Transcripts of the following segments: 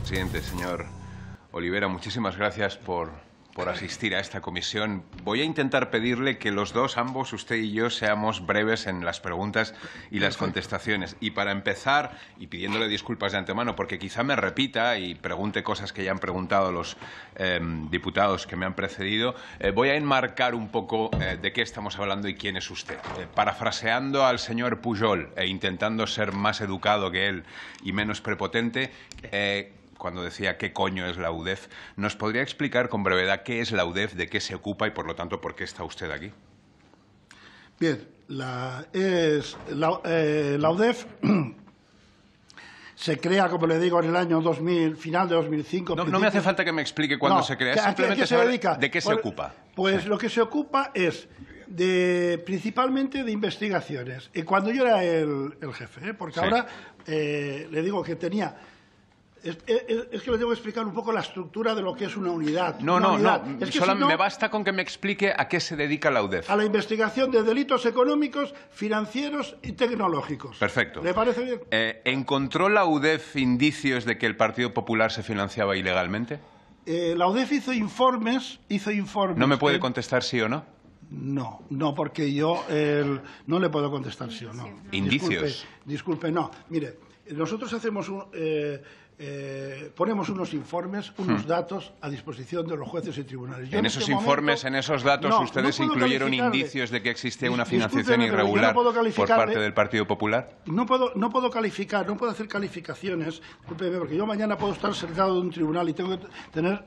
presidente. Señor Olivera, muchísimas gracias por asistir a esta comisión. Voy a intentar pedirle que los dos, ambos, usted y yo, seamos breves en las preguntas y las contestaciones. Y para empezar, y pidiéndole disculpas de antemano, porque quizá me repita y pregunte cosas que ya han preguntado los diputados que me han precedido, voy a enmarcar un poco de qué estamos hablando y quién es usted. Parafraseando al señor Pujol e intentando ser más educado que él y menos prepotente, cuando decía qué coño es la UDEF, ¿nos podría explicar con brevedad qué es la UDEF, de qué se ocupa y, por lo tanto, por qué está usted aquí? Bien, la UDEF se crea, como le digo, en el año 2000, final de 2005. No me hace falta que me explique cuándo se crea, simplemente saber de qué se ocupa. Pues lo que se ocupa es principalmente de investigaciones. Y cuando yo era el jefe, porque sí. Ahora le digo que tenía... Es que le tengo que explicar un poco la estructura de lo que es una unidad. No. Es que me basta con que me explique a qué se dedica la UDEF. A la investigación de delitos económicos, financieros y tecnológicos. Perfecto. ¿Le parece bien? ¿Encontró la UDEF indicios de que el Partido Popular se financiaba ilegalmente? La UDEF hizo informes. ¿No me puede contestar sí o no? No, porque yo no le puedo contestar sí o no. ¿Indicios? Disculpe, no. Mire, nosotros hacemos ponemos unos informes, unos datos a disposición de los jueces y tribunales. En esos informes, en esos datos, ustedes incluyeron indicios de que existía una financiación irregular por parte del Partido Popular. No puedo calificar, no puedo hacer calificaciones, discúlpeme, porque yo mañana puedo estar sentado de un tribunal y tengo que tener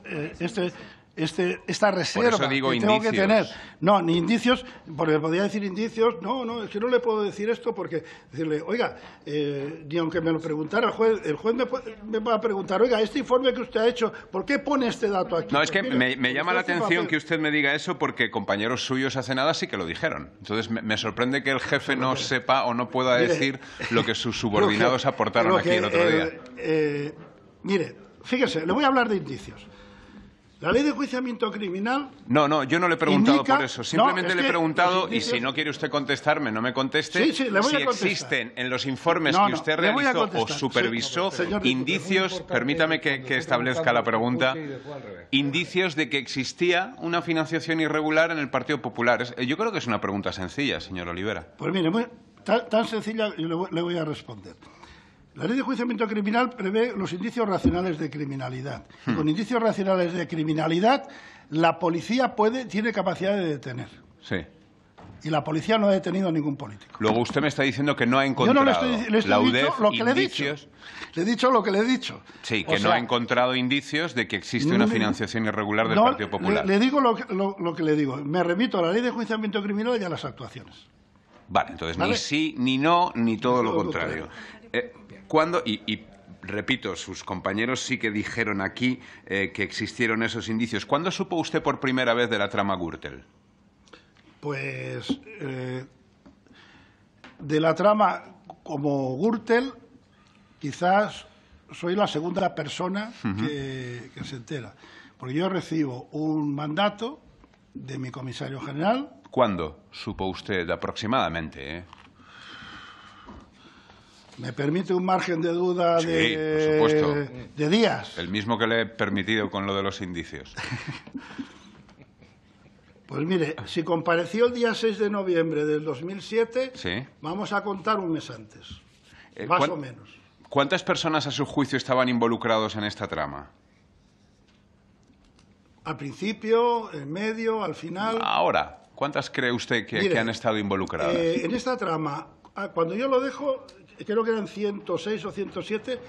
esta reserva. Por eso digo que indicios. Tengo que tener. No, ni indicios, porque podría decir indicios. No, es que no le puedo decir esto porque decirle, oiga, ni aunque me lo preguntara el juez me va a preguntar, oiga, este informe que usted ha hecho, ¿por qué pone este dato aquí? No, es que me llama la atención que usted me diga eso porque compañeros suyos hace nada sí que lo dijeron. Entonces me sorprende que el jefe no sepa o no pueda decir lo que sus subordinados aportaron aquí el otro día. Mire, fíjese, le voy a hablar de indicios. La ley de enjuiciamiento criminal... No, yo no le he preguntado por eso. Simplemente le he preguntado, y si no quiere usted contestarme, no me conteste, sí, le voy a contestar. Si existen en los informes que usted realizó o supervisó indicios, permítame que establezca la pregunta, indicios de que existía una financiación irregular en el Partido Popular. Yo creo que es una pregunta sencilla, señor Olivera. Pues mire, tan sencilla y le voy a responder. La ley de enjuiciamiento criminal prevé los indicios racionales de criminalidad. Con indicios racionales de criminalidad, la policía tiene capacidad de detener. Sí. Y la policía no ha detenido a ningún político. Luego usted me está diciendo que no ha encontrado. Yo no le estoy diciendo lo que le he dicho. Le he dicho lo que le he dicho. Sí, que no ha encontrado indicios de que existe una financiación irregular del Partido Popular. Le digo lo que le digo. Me remito a la ley de enjuiciamiento criminal y a las actuaciones. Vale, entonces ni sí, ni no, ni todo lo contrario. ¿Cuándo? Y repito, sus compañeros sí que dijeron aquí que existieron esos indicios. ¿Cuándo supo usted por primera vez de la trama Gürtel? Pues de la trama como Gürtel, quizás soy la segunda persona que se entera. Porque yo recibo un mandato de mi comisario general. ¿Cuándo supo usted aproximadamente? ¿Me permite un margen de duda por supuesto. De días? El mismo que le he permitido con lo de los indicios. Pues mire, si compareció el día 6 de noviembre del 2007, ¿sí? Vamos a contar un mes antes, más o menos. ¿Cuántas personas a su juicio estaban involucrados en esta trama? Al principio, en medio, al final... Ahora, ¿cuántas cree usted que han estado involucradas? En esta trama, cuando yo lo dejo... Creo que eran 106 o 107,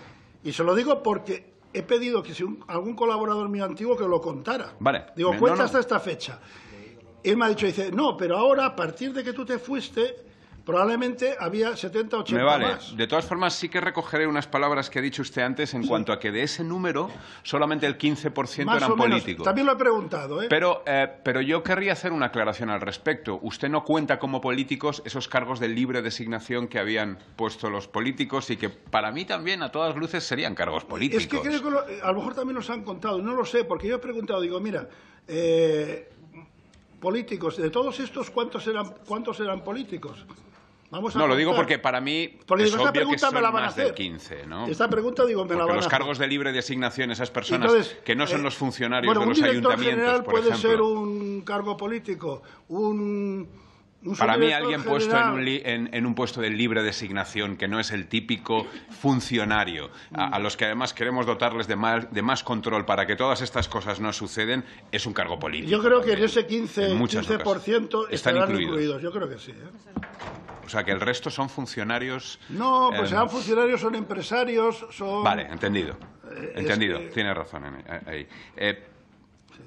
y se lo digo porque he pedido que si algún colaborador mío antiguo que lo contara. Vale. Digo, cuenta hasta esta fecha. Él me ha dicho, dice, no, pero ahora, a partir de que tú te fuiste, probablemente había 70 o 80 Me vale. más. De todas formas, sí que recogeré unas palabras que ha dicho usted antes en cuanto a que de ese número solamente el 15% más eran políticos. También lo he preguntado, ¿eh? Pero yo querría hacer una aclaración al respecto. Usted no cuenta como políticos esos cargos de libre designación que habían puesto los políticos y que para mí también a todas luces serían cargos políticos. Es que creo que a lo mejor también nos han contado, no lo sé, porque yo he preguntado, digo, mira, políticos, de todos estos, ¿cuántos eran políticos? Vamos a No, lo digo contar. porque para mí Porque es digo, esta obvio que pregunta me son la van a más del hacer. 15, ¿no? Esta pregunta, digo, me la Porque van a los hacer. cargos de libre designación, esas personas Entonces, que no son los funcionarios bueno, de los un director ayuntamientos, general por puede ejemplo. ser un cargo político, un Para mí, subdirector alguien puesto general. en un puesto de libre designación, que no es el típico funcionario, a los que además queremos dotarles de más control para que todas estas cosas no suceden, es un cargo político. Yo creo que en también. ese En muchas 15% están estarán incluidos. Yo creo que sí. ¿eh? O sea, que el resto son funcionarios... No, pues sean funcionarios, son empresarios, son... Vale, entendido. Entendido, que- tiene razón ahí.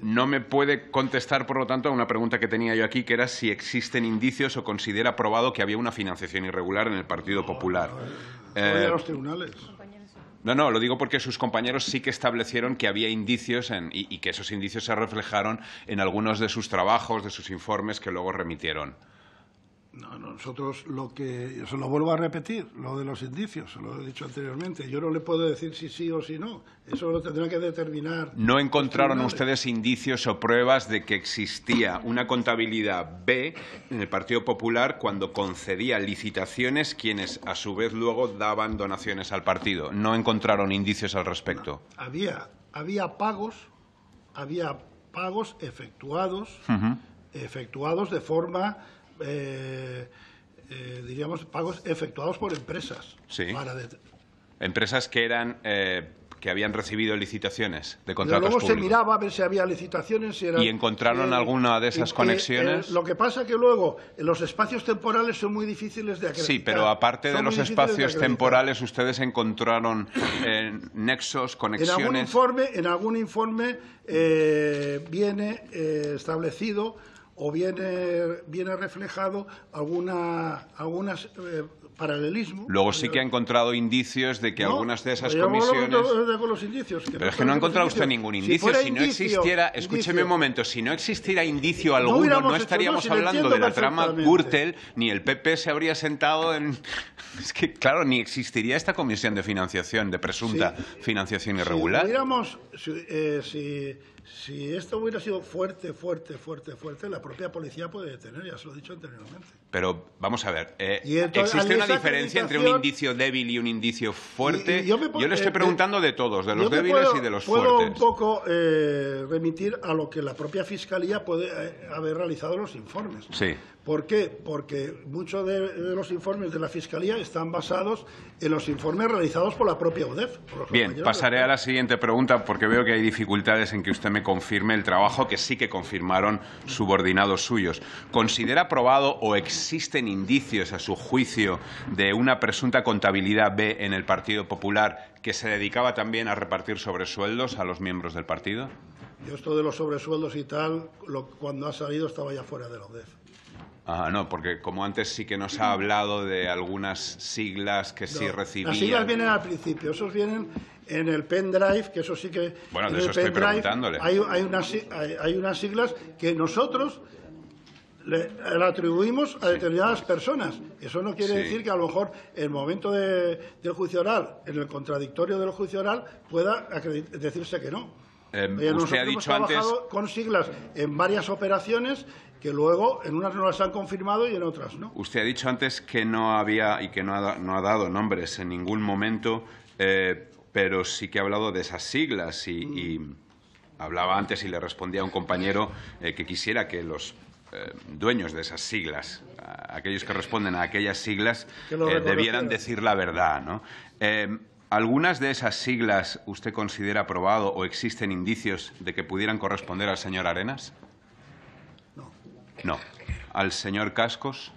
No me puede contestar, por lo tanto, a una pregunta que tenía yo aquí, que era si existen indicios o considera probado que había una financiación irregular en el Partido Popular. Voy a los tribunales. No, lo digo porque sus compañeros sí que establecieron que había indicios y que esos indicios se reflejaron en algunos de sus trabajos, de sus informes que luego remitieron. No, nosotros se lo vuelvo a repetir, lo de los indicios, se lo he dicho anteriormente. Yo no le puedo decir si sí o si no. Eso lo tendrán que determinar. ¿No encontraron los tribunales. ustedes indicios o pruebas de que existía una contabilidad B en el Partido Popular cuando concedía licitaciones, quienes a su vez luego daban donaciones al partido? ¿No encontraron indicios al respecto? Había pagos efectuados de forma, diríamos, pagos efectuados por empresas. Sí. Empresas que eran que habían recibido licitaciones de contratos Luego públicos. se miraba a ver si había licitaciones. ¿Y encontraron alguna de esas conexiones? Lo que pasa que luego los espacios temporales son muy difíciles de acreditar. Sí, pero aparte de Son los muy difíciles de espacios acreditar. temporales, ¿ustedes encontraron nexos, conexiones? En algún informe viene establecido o viene reflejado algunas paralelismo. Luego sí que ha encontrado indicios de que algunas de esas yo comisiones... con los indicios, Pero es que no ha encontrado usted ningún indicio. Si no existiera... Escúcheme un momento. Si no existiera indicio alguno, no estaríamos hablando de la trama Gürtel, ni el PP se habría sentado en... Es que, claro, ni existiría esta comisión de financiación, de presunta financiación irregular. Si esto hubiera sido fuerte, la propia policía puede detener, ya se lo he dicho anteriormente. Pero, vamos a ver, entonces, ¿existe una diferencia entre un indicio débil y un indicio fuerte? Yo le estoy preguntando de todos, de los débiles y de los fuertes. Puedo un poco remitir a lo que la propia Fiscalía puede haber realizado en los informes. Sí. ¿Por qué? Porque muchos de los informes de la Fiscalía están basados en los informes realizados por la propia UDEF. Bien, pasaré a la siguiente pregunta porque veo que hay dificultades en que usted me confirme el trabajo que sí que confirmaron subordinados suyos. ¿Considera probado o existen indicios, a su juicio, de una presunta contabilidad B en el Partido Popular que se dedicaba también a repartir sobresueldos a los miembros del partido? Yo esto de los sobresueldos y tal, cuando ha salido estaba ya fuera de la UDEF. Ah, no, porque como antes sí que nos ha hablado de algunas siglas que sí recibían... Las siglas vienen al principio, esos vienen en el pendrive, que eso sí que... Bueno, de eso estoy preguntándole. Hay unas siglas que nosotros le atribuimos a determinadas personas. Eso no quiere decir que a lo mejor en el momento del juicio oral, en el contradictorio del juicio oral, pueda decirse que no. Usted ha dicho antes... Hemos trabajado con siglas en varias operaciones que luego en unas no las han confirmado y en otras no. Usted ha dicho antes que no había y que no ha dado nombres en ningún momento, pero sí que ha hablado de esas siglas y hablaba antes y le respondía a un compañero que quisiera que los dueños de esas siglas, aquellos que responden a aquellas siglas, debieran decir la verdad, ¿no? ¿Algunas de esas siglas usted considera aprobado o existen indicios de que pudieran corresponder al señor Arenas? No. ¿Al señor Cascos?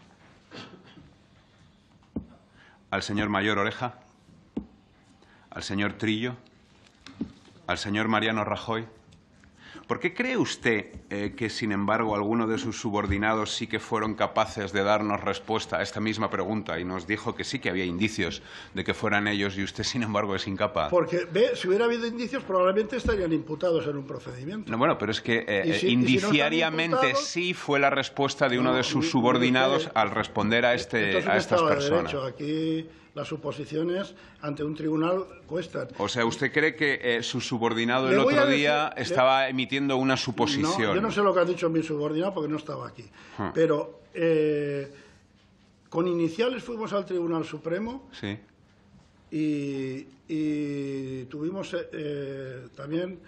¿Al señor Mayor Oreja? ¿Al señor Trillo? ¿Al señor Mariano Rajoy? ¿Por qué cree usted que, sin embargo, algunos de sus subordinados sí que fueron capaces de darnos respuesta a esta misma pregunta y nos dijo que sí que había indicios de que fueran ellos y usted, sin embargo, es incapaz? Porque, si hubiera habido indicios, probablemente estarían imputados en un procedimiento. No, bueno, pero es que indiciariamente sí fue la respuesta de uno de sus subordinados al responder a estas personas. Aquí las suposiciones ante un tribunal cuestan. O sea, ¿usted cree que su subordinado el otro día estaba emitiendo una suposición? No, yo no sé lo que ha dicho mi subordinado porque no estaba aquí. Pero Con iniciales fuimos al Tribunal Supremo. Sí. Y tuvimos también,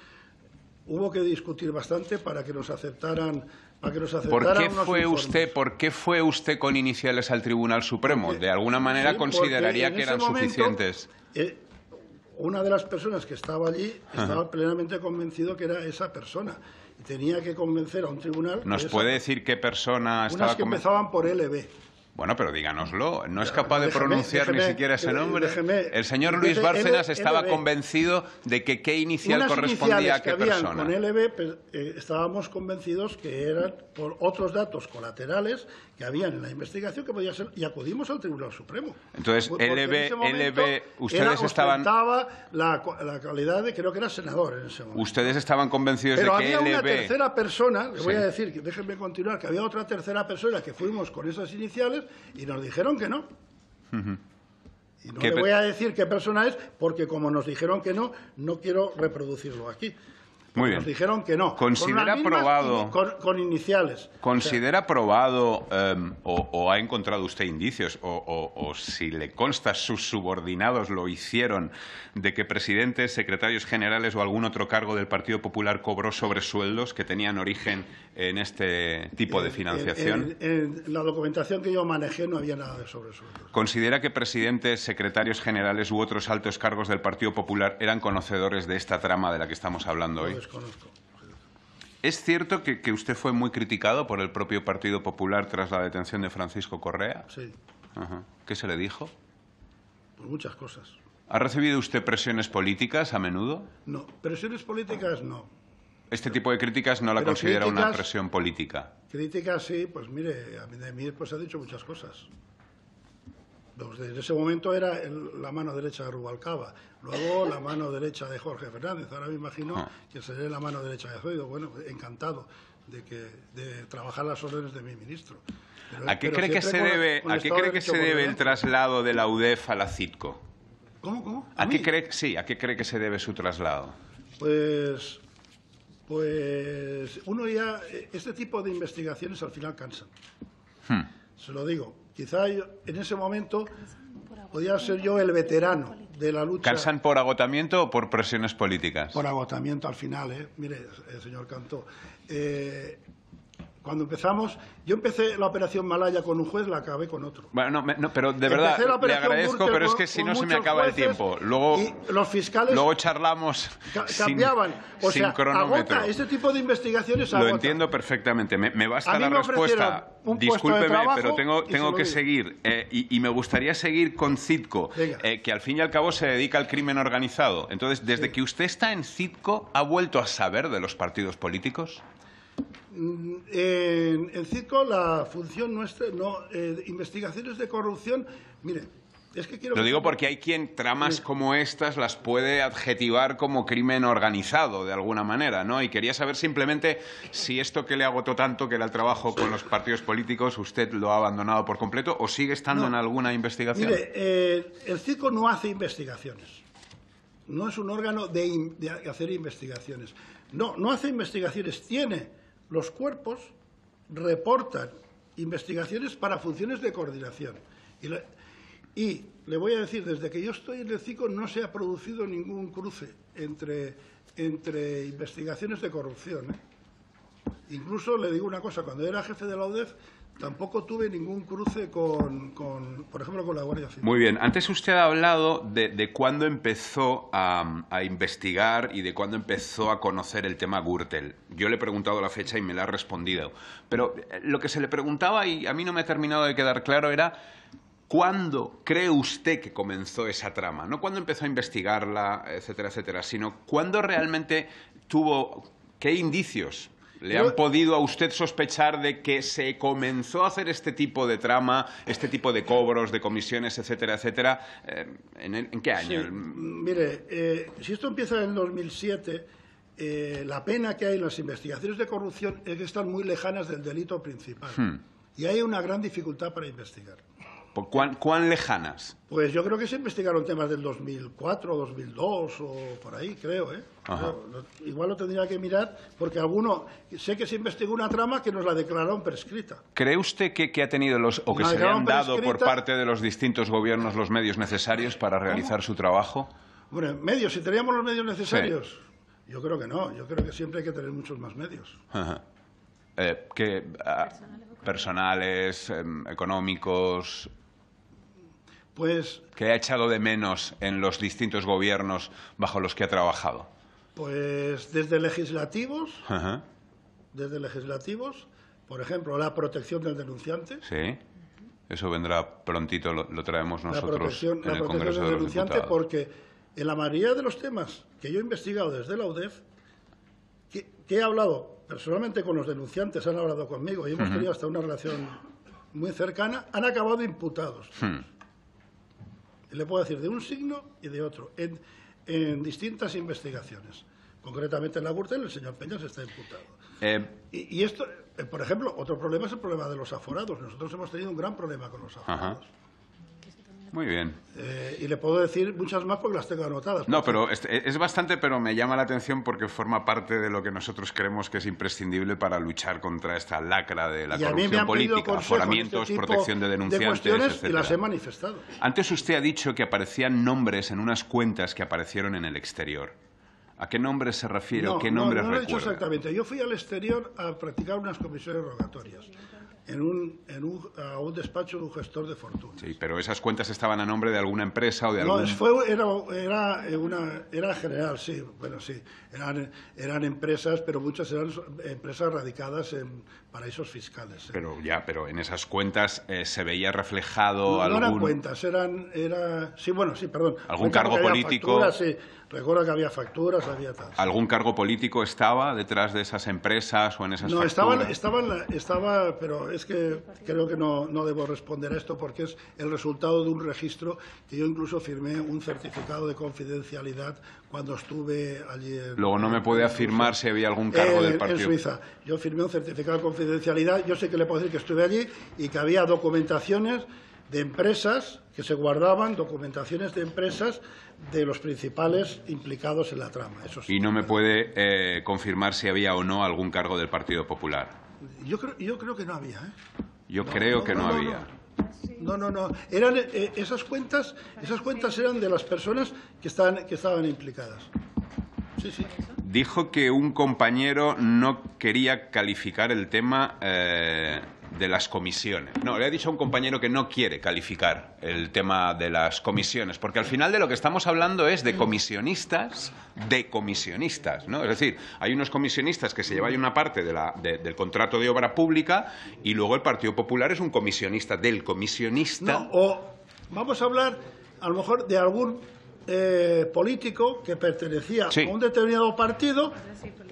hubo que discutir bastante para que nos aceptaran. ¿Por qué fue usted con iniciales al Tribunal Supremo? Porque, ¿De alguna manera sí, consideraría que eran suficientes? Una de las personas que estaba allí estaba plenamente convencido que era esa persona. Y tenía que convencer a un tribunal... ¿Nos puede decir qué persona estaba Unas que empezaban por LB. Bueno, pero díganoslo. No es capaz de pronunciar ni siquiera ese nombre. El señor Luis Bárcenas estaba convencido de que qué inicial correspondía a qué persona. Con LB estábamos convencidos que eran por otros datos colaterales que habían en la investigación que podía ser, y acudimos al Tribunal Supremo. Entonces, LB, ustedes estaban... la calidad de, creo que era senador en ese momento. Ustedes estaban convencidos pero de que había LB... una tercera persona, le voy a decir, déjenme continuar, que había otra tercera persona que fuimos con esas iniciales y nos dijeron que no. Y no le voy a decir qué persona es, porque como nos dijeron que no, no quiero reproducirlo aquí. Muy bien. Nos dijeron que no. ¿Considera probado... Con iniciales. ¿Considera probado o ha encontrado usted indicios o si le consta sus subordinados lo hicieron de que presidentes, secretarios generales o algún otro cargo del Partido Popular cobró sobresueldos que tenían origen en este tipo de financiación? En la documentación que yo manejé no había nada de sobresueldos. ¿Considera que presidentes, secretarios generales u otros altos cargos del Partido Popular eran conocedores de esta trama de la que estamos hablando hoy? Desconozco. ¿Es cierto que usted fue muy criticado por el propio Partido Popular tras la detención de Francisco Correa? Sí. Ajá. ¿Qué se le dijo? Por muchas cosas. ¿Ha recibido usted presiones políticas a menudo? No, presiones políticas no. ¿Este tipo de críticas no la considera una presión política? Críticas sí, pues mire, de mí pues ha dicho muchas cosas. En ese momento era la mano derecha de Rubalcaba, luego la mano derecha de Jorge Fernández. Ahora me imagino que seré la mano derecha de Zoido. Bueno, encantado de trabajar las órdenes de mi ministro. ¿A qué cree que se debe el traslado de la UDEF a la CITCO? ¿Cómo? ¿A qué cree que se debe su traslado? Pues uno ya, este tipo de investigaciones al final cansan. Se lo digo. Quizá en ese momento podía ser yo el veterano de la lucha. ¿Cansan por agotamiento o por presiones políticas? Por agotamiento al final, ¿eh? Mire, señor Cantó. Cuando empezamos, yo empecé la operación Malaya con un juez, la acabé con otro. Bueno, pero de verdad, le agradezco, Gürtel, pero es que si no se me acaba el tiempo. Luego, y los fiscales luego charlamos cambiaban. sin cronómetro. Agota, este tipo de investigaciones agota. Lo entiendo perfectamente. Me basta la respuesta. Discúlpeme, pero tengo que seguir. Y me gustaría seguir con CITCO, que al fin y al cabo se dedica al crimen organizado. Entonces, desde que usted está en CITCO, ¿ha vuelto a saber de los partidos políticos? En CITCO la función nuestra, investigaciones de corrupción, mire, es que quiero... Lo digo porque hay quien tramas como estas las puede adjetivar como crimen organizado, de alguna manera, ¿no? Y quería saber simplemente si esto que le agotó tanto, que era el trabajo con los partidos políticos, usted lo ha abandonado por completo o sigue estando en alguna investigación. Mire, el CITCO no hace investigaciones. No es un órgano de hacer investigaciones. No hace investigaciones, tiene... Los cuerpos reportan investigaciones para funciones de coordinación. Y le voy a decir, desde que yo estoy en el CITCO no se ha producido ningún cruce entre investigaciones de corrupción, ¿eh? Incluso le digo una cosa, cuando era jefe de la UDEF tampoco tuve ningún cruce por ejemplo, con la Guardia Civil. Muy bien. Antes usted ha hablado de cuándo empezó a investigar y de cuándo empezó a conocer el tema Gürtel. Yo le he preguntado la fecha y me la ha respondido. Pero lo que se le preguntaba, y a mí no me ha terminado de quedar claro, era ¿cuándo cree usted que comenzó esa trama? No cuándo empezó a investigarla, etcétera, etcétera, sino cuándo realmente tuvo... ¿Qué indicios le han podido a usted sospechar de que se comenzó a hacer este tipo de trama, este tipo de cobros, de comisiones, etcétera, etcétera? ¿En qué año? Sí, mire, si esto empieza en 2007, la pena que hay en las investigaciones de corrupción es que están muy lejanas del delito principal. Y hay una gran dificultad para investigar. ¿Cuán lejanas? Pues yo creo que se investigaron temas del 2004, 2002 o por ahí, creo, ¿eh? Igual lo tendría que mirar, porque sé que se investigó una trama que nos la declararon prescrita. ¿Cree usted que ha tenido o que se le han dado por parte de los distintos gobiernos los medios necesarios para realizar su trabajo? Bueno, medios, si teníamos los medios necesarios, sí. Yo creo que no. Yo creo que siempre hay que tener muchos más medios. Personales, económicos. Pues, ¿qué ha echado de menos en los distintos gobiernos bajo los que ha trabajado? Pues desde legislativos, por ejemplo, la protección del denunciante. Sí, eso vendrá prontito, lo traemos nosotros en el Congreso de los Diputados. Porque en la mayoría de los temas que yo he investigado desde la UDEF, que he hablado personalmente con los denunciantes, han hablado conmigo y hemos tenido hasta una relación muy cercana, han acabado imputados. Le puedo decir de un signo y de otro, en distintas investigaciones. Concretamente en la Gürtel, el señor Peñas está imputado. Y esto, por ejemplo, otro problema es el problema de los aforados. Nosotros hemos tenido un gran problema con los aforados. Muy bien. Y le puedo decir muchas más porque las tengo anotadas. No, pero es bastante, pero me llama la atención porque forma parte de lo que nosotros creemos que es imprescindible para luchar contra esta lacra de la corrupción política, aforamientos, protección de denunciantes, etc. Y las he manifestado. Antes usted ha dicho que aparecían nombres en unas cuentas que aparecieun en el exterior. ¿A qué nombres se refiere o qué nombres recuerda? No lo he dicho exactamente. Yo fui al exterior a practicar unas comisiones rogatorias. A un despacho de un gestor de fortunas. Sí, pero esas cuentas estaban a nombre de alguna empresa o de algún... Era general, sí. Bueno, sí. Eran empresas, pero muchas eran empresas radicadas en paraísos fiscales. Pero en esas cuentas se veía reflejado algún... No eran cuentas, perdón. ¿Algún cargo político? Facturas, sí. Recuerdo que había facturas, había tal. ¿Algún cargo político estaba detrás de esas empresas o en esas facturas? No, estaba, pero es que creo que no debo responder a esto porque es el resultado de un registro que yo incluso firmé un certificado de confidencialidad cuando estuve allí. Luego no me puede afirmar si había algún cargo del partido. En Suiza. Yo firmé un certificado de confidencialidad. Yo sé que le puedo decir que estuve allí y que había documentaciones de empresas que se guardaban, documentaciones de empresas de los principales implicados en la trama. Eso sí. Y no me puede confirmar si había o no algún cargo del Partido Popular. Yo creo que no había. Yo creo que no había. No. Esas cuentas eran de las personas que estaban implicadas. Sí. Dijo que un compañero no quería calificar el tema de las comisiones. No, le he dicho a un compañero que no quiere calificar el tema de las comisiones, porque al final de lo que estamos hablando es de comisionistas, ¿no? Es decir, hay unos comisionistas que se llevan una parte del contrato de obra pública y luego el Partido Popular es un comisionista del comisionista. No, o vamos a hablar a lo mejor de algún político que pertenecía a un determinado partido,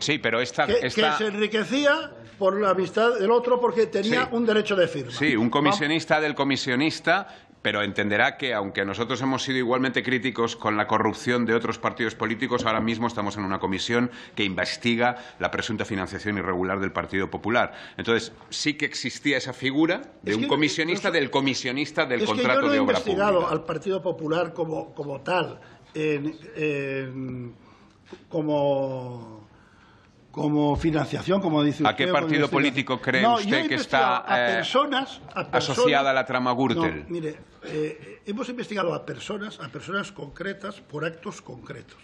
sí, pero que se enriquecía por la amistad del otro porque tenía un derecho de firma. Sí, un comisionista del comisionista, pero entenderá que, aunque nosotros hemos sido igualmente críticos con la corrupción de otros partidos políticos, ahora mismo estamos en una comisión que investiga la presunta financiación irregular del Partido Popular. Entonces, sí que existía esa figura de un comisionista del comisionista del contrato de obra pública. Es que yo no he investigado al Partido Popular como tal, como financiación, como dice usted. ¿A qué partido político cree usted que está asociada a la trama Gürtel? No, mire, hemos investigado a personas concretas por actos concretos.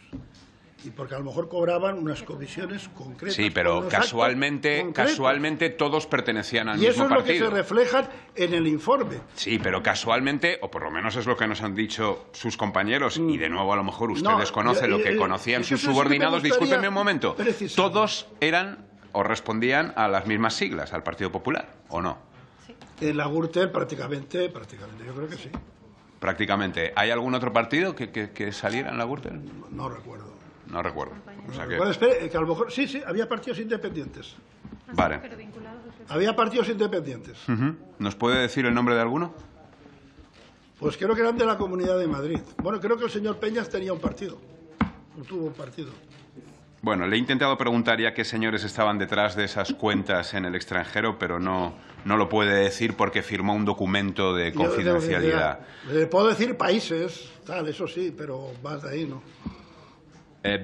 Y porque a lo mejor cobraban unas comisiones concretas. Sí, pero casualmente todos pertenecían al mismo partido. Y eso es lo que se refleja en el informe. Sí, pero casualmente, o por lo menos es lo que nos han dicho sus compañeros, y de nuevo a lo mejor usted desconoce lo que conocían sus subordinados. Discúlpeme un momento. Todos eran o respondían a las mismas siglas, al Partido Popular, ¿o no? Sí. En la Gürtel prácticamente, yo creo que sí. Prácticamente. ¿Hay algún otro partido que saliera en la Gürtel? No recuerdo. No recuerdo. O sea que... Bueno, espere, que a lo mejor... Sí, había partidos independientes. Vale. Había partidos independientes. ¿Nos puede decir el nombre de alguno? Pues creo que eran de la Comunidad de Madrid. Bueno, creo que el señor Peñas tenía un partido. Tuvo un partido. Bueno, le he intentado preguntar ya qué señores estaban detrás de esas cuentas en el extranjero, pero no lo puede decir porque firmó un documento de confidencialidad. Le puedo decir países, tal, eso sí, pero más de ahí no.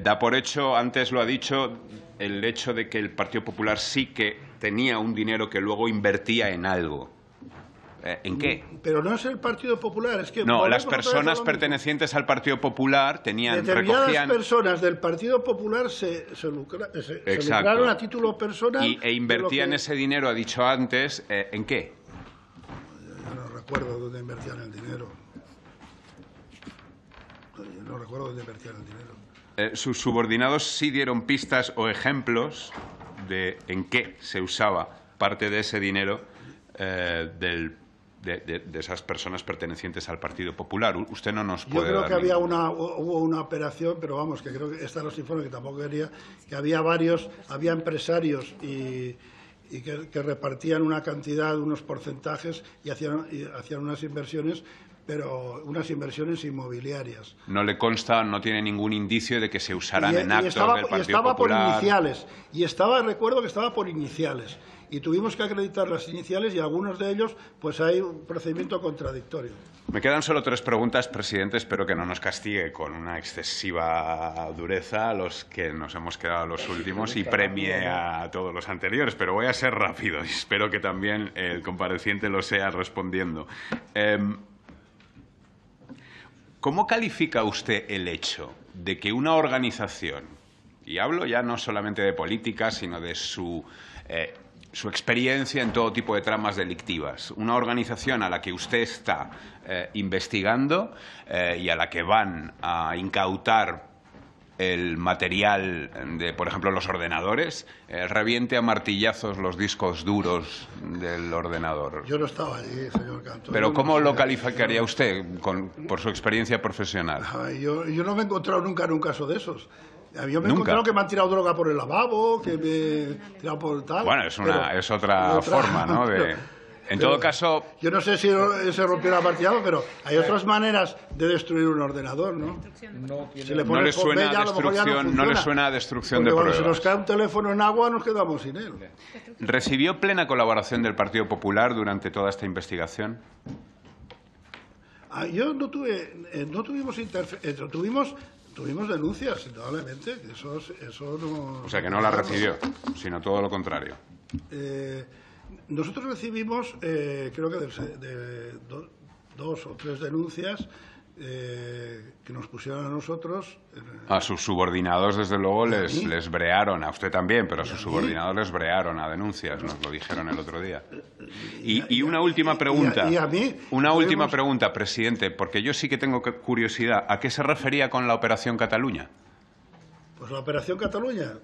Da por hecho, antes lo ha dicho, el hecho de que el Partido Popular sí que tenía un dinero que luego invertía en algo. ¿En qué? Pero no es el Partido Popular, es que... No, las personas pertenecientes al Partido Popular recogían... personas del Partido Popular se lucraron a título personal... E invertían ese dinero, ha dicho antes, ¿en qué? Yo no recuerdo dónde invertían el dinero. Yo no recuerdo dónde invertían el dinero. Sus subordinados sí dieron pistas o ejemplos de en qué se usaba parte de ese dinero de esas personas pertenecientes al Partido Popular. Usted no nos puede dar... Yo creo que hubo una operación, pero vamos, que creo que están los informes que tampoco quería, que había empresarios y que repartían una cantidad, unos porcentajes y hacían unas inversiones, pero unas inversiones inmobiliarias. No le consta, no tiene ningún indicio de que se usaran en actos del Partido Popular. Y estaba por iniciales. Recuerdo que estaba por iniciales. Y tuvimos que acreditar las iniciales y algunos de ellos, pues hay un procedimiento contradictorio. Me quedan solo 3 preguntas, presidente. Espero que no nos castigue con una excesiva dureza a los que nos hemos quedado los últimos y premie a todos los anteriores. Pero voy a ser rápido y espero que también el compareciente lo sea respondiendo. ¿Cómo califica usted el hecho de que una organización, y hablo ya no solamente de política, sino de su experiencia en todo tipo de tramas delictivas, una organización a la que usted está investigando y a la que van a incautar el material de, por ejemplo, los ordenadores, reviente a martillazos los discos duros del ordenador? Yo no estaba allí, señor Canto. ¿Pero cómo lo calificaría usted por su experiencia profesional? Yo no me he encontrado nunca en un caso de esos. Yo me he encontrado que me han tirado droga por el lavabo, que me han tirado por tal... Bueno, es otra forma, ¿no? En todo caso... Yo no sé si se rompió la martillado, pero hay otras maneras de destruir un ordenador, ¿no? No le suena a destrucción de pruebas. Cuando se nos cae un teléfono en agua nos quedamos sin él. ¿Recibió plena colaboración del Partido Popular durante toda esta investigación? Yo no tuvimos Tuvimos denuncias, indudablemente. Eso no... O sea, que no la recibió, sino todo lo contrario. Nosotros recibimos, creo que de 2 o 3 denuncias que nos pusieron a nosotros. A sus subordinados, desde luego, les brearon, a usted también, pero a sus subordinados les brearon a denuncias, nos lo dijeron el otro día. Y una última pregunta. Una última pregunta, presidente, porque yo sí que tengo curiosidad. ¿A qué se refería con la Operación Cataluña? Pues la Operación Cataluña...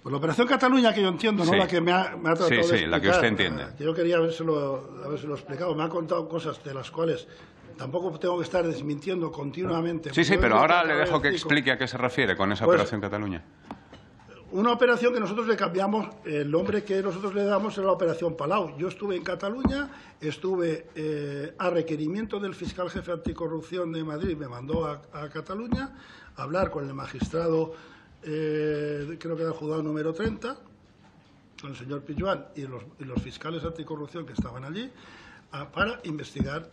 Pues la Operación Cataluña que yo entiendo, ¿no? Sí. La que me ha tratado de explicar. Sí, la que usted entiende. Yo quería habérselo explicado. Me ha contado cosas de las cuales tampoco tengo que estar desmintiendo continuamente. Sí, pero ahora le dejo que explique a qué se refiere con esa Operación Cataluña. Una operación que nosotros le cambiamos, el nombre que nosotros le damos es la Operación Palau. Yo estuve en Cataluña, estuve a requerimiento del fiscal jefe anticorrupción de Madrid, me mandó a Cataluña a hablar con el magistrado... creo que era el juzgado número 30, con el señor Pijuan y los fiscales anticorrupción que estaban allí, para investigar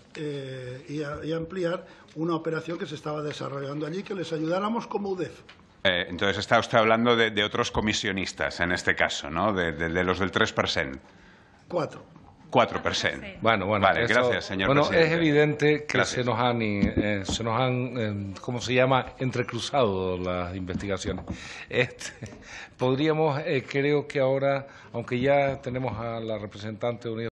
y ampliar una operación que se estaba desarrollando allí, que les ayudáramos como UDEF. Entonces está usted hablando de otros comisionistas, en este caso, ¿no? De los del 3%. 4%. Bueno, vale, gracias, señor presidente. Es evidente que se nos han ¿cómo se llama?, entrecruzado las investigaciones. Podríamos, creo que ahora, aunque ya tenemos a la representante unida